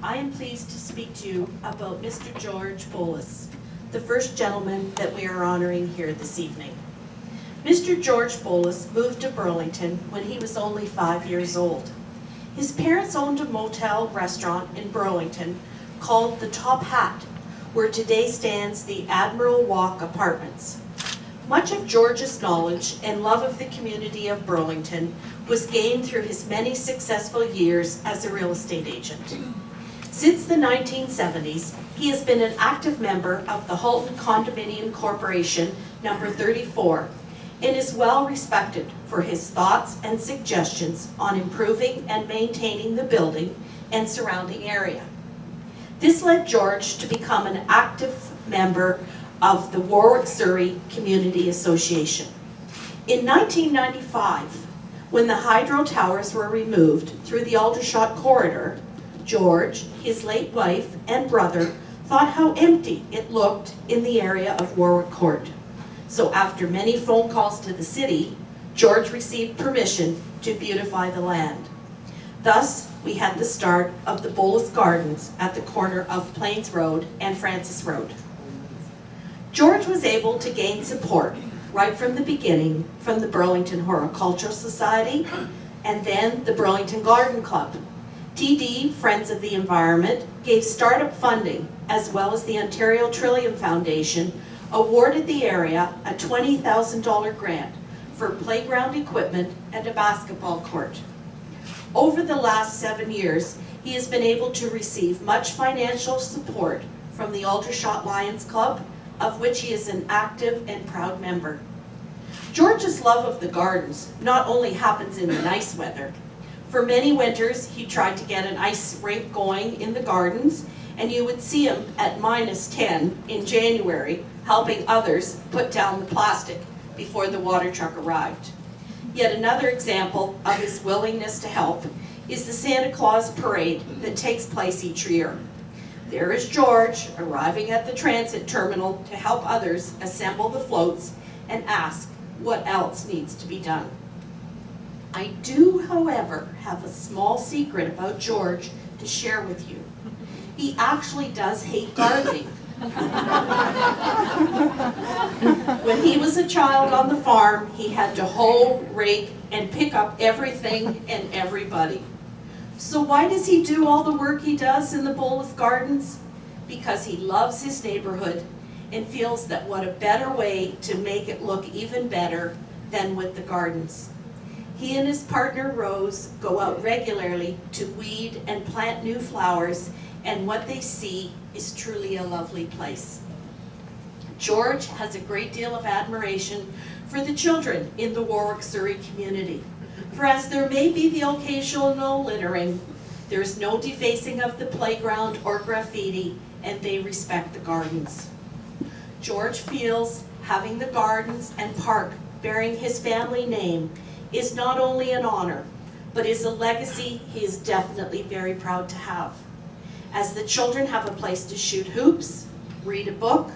I am pleased to speak to you about Mr. George Bolus, the first gentleman that we are honoring here this evening. Mr. George Bolus moved to Burlington when he was only 5 years old. His parents owned a motel restaurant in Burlington called the Top Hat, where today stands the Admiral Walk Apartments. Much of George's knowledge and love of the community of Burlington was gained through his many successful years as a real estate agent. Since the 1970s, he has been an active member of the Halton Condominium Corporation number 34 and is well respected for his thoughts and suggestions on improving and maintaining the building and surrounding area. This led George to become an active member of the Warwick-Surrey Community Association. In 1995, when the hydro towers were removed through the Aldershot corridor, George, his late wife, and brother thought how empty it looked in the area of Warwick Court. So after many phone calls to the city, George received permission to beautify the land. Thus, we had the start of the Bolus Gardens at the corner of Plains Road and Francis Road. George was able to gain support right from the beginning from the Burlington Horticultural Society and then the Burlington Garden Club. TD, Friends of the Environment, gave startup funding as well as the Ontario Trillium Foundation awarded the area a $20,000 grant for playground equipment and a basketball court. Over the last 7 years, he has been able to receive much financial support from the Aldershot Lions Club, of which he is an active and proud member. George's love of the gardens not only happens in the nice weather. For many winters, he tried to get an ice rink going in the gardens, and you would see him at -10 in January, helping others put down the plastic before the water truck arrived. Yet another example of his willingness to help is the Santa Claus parade that takes place each year. There is George arriving at the transit terminal to help others assemble the floats and ask what else needs to be done. I do, however, have a small secret about George to share with you. He actually does hate gardening. When he was a child on the farm, he had to hoe, rake, and pick up everything and everybody. So why does he do all the work he does in the Bolus Gardens? Because he loves his neighborhood and feels that what a better way to make it look even better than with the gardens. He and his partner Rose go out regularly to weed and plant new flowers, and what they see is truly a lovely place. George has a great deal of admiration for the children in the Warwick-Surrey community. For as there may be the occasional littering, there is no defacing of the playground or graffiti, and they respect the gardens. George feels having the gardens and park bearing his family name is not only an honor, but is a legacy he is definitely very proud to have. As the children have a place to shoot hoops, read a book,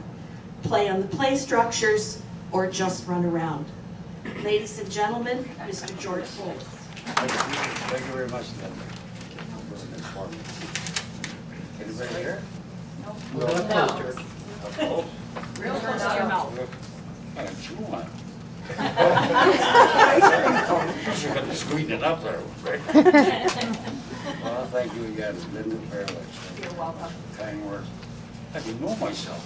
play on the play structures, or just run around. Ladies and gentlemen, Mr. George Bolus. Thank you very much, Linda. Anybody here? No. Oh, Real close to your mouth. I chew on. You're going to squeeze it up there, right? Well, thank you again, Linda, very much. You're welcome. Kind words. I can know myself.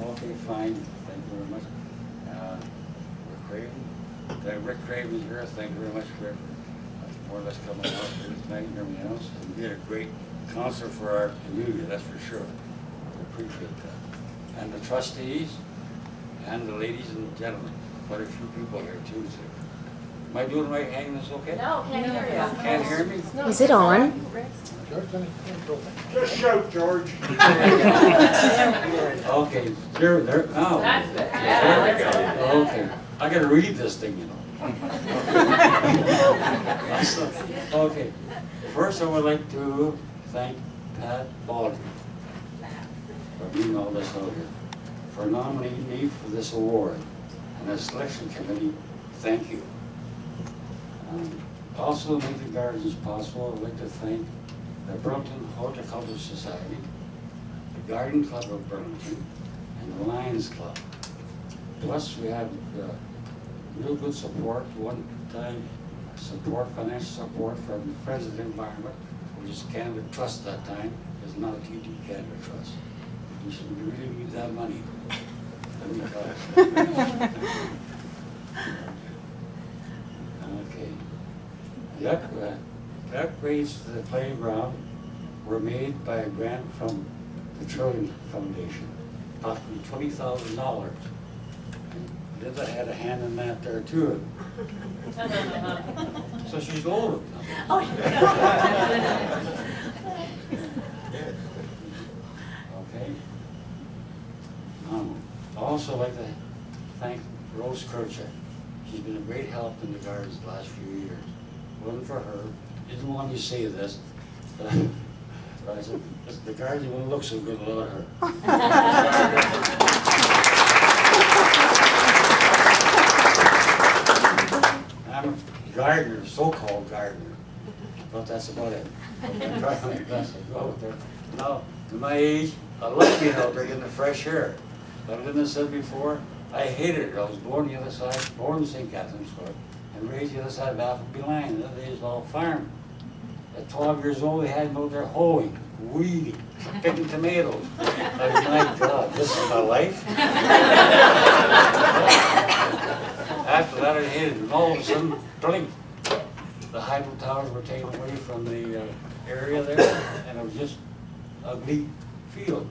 Okay, fine. Thank you very much. Rick Craven's here. Thank you very much for more or less coming out here tonight and everything else. And you did a great concert for our community, that's for sure. I appreciate that. And the trustees and the ladies and gentlemen. Quite a few people here too. So. Am I doing right hanging this okay? No, can't hear you. Can't hear me? Is it on? Just shout, George. Okay, there, oh. That's good. There we go. Okay, I gotta read this thing, you know. Okay, first I would like to thank Pat Baldry for being all this out here, for nominating me for this award, and the selection committee, thank you. Also to make the gardens possible, I'd like to thank the Burlington Horticultural Society, the Garden Club of Burlington, and the Lions Club. Plus, we had real good support, one-time support, financial support from the Friends of the Environment, which is Canada Trust that time. It's not a TD Canada Trust. We should really need that money. Let me tell you. Okay. The upgrades to the playground were made by a grant from the Trillium Foundation, approximately $20,000. Linda had a hand in that there too. So she's old. Oh, Okay. I'd also like to thank Rose Kirchhoff. She's been a great help in the gardens the last few years. Wasn't for her, didn't want me to say this, but I said, the gardens wouldn't look so good without her. I'm a gardener, so-called gardener, but that's about it. I'm trying my best to go out there. Now, to my age, I love being out there getting the fresh air. Like Linda said before, I hated it. I was born the other side, born in St. Catharines Court, and raised the other side of Appleby Line. The other day was all farm. At 12 years old, we had them out there hoeing, weeding, picking tomatoes. I was, my God, this is my life? After that, I hated it. And all of a sudden, blink, the hydro towers were taken away from the area there, and it was just a ugly field.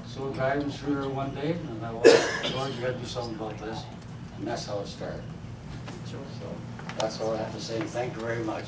So a guy was through there one day, and I was, George, you gotta do something about this. And that's how it started. So that's all I have to say. Thank you very much.